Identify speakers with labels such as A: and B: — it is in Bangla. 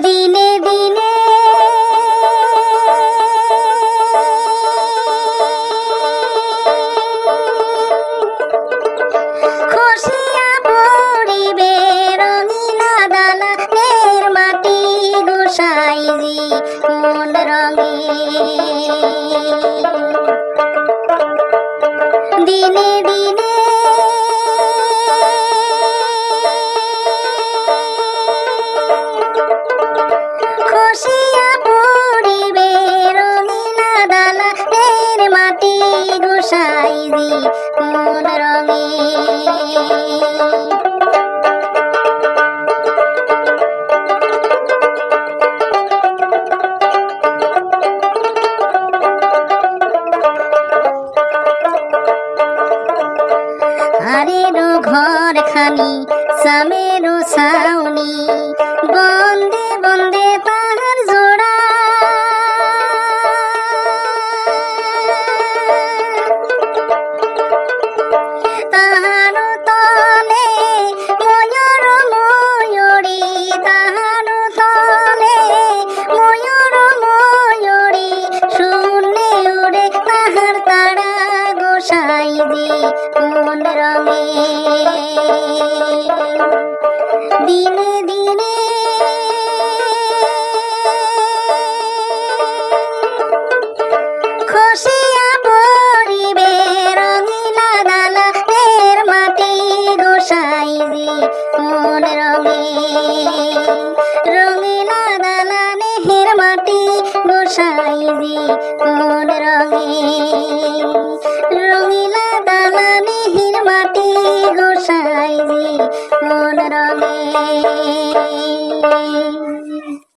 A: দিনে দিনে খসিয়া পড়িবে রঙিনা দালানের মাটি গোসাইজি কোন রঙে দিনে দিনে খসিয়া পড়িবে রঙিনা দালানের মাটি গোসাইজি কোন রঙে আরেরো ঘর খানি সামেরো ছাউনি বন্দে বন্দে তাহার জোড়া তাহারো তলে ময়ূর ময়ূরী তাহারো তলে ময়ূর ময়ূরী শূন্যে উড়ে তাহার তারা গোসাইজি কোন রঙে দিনে দিনে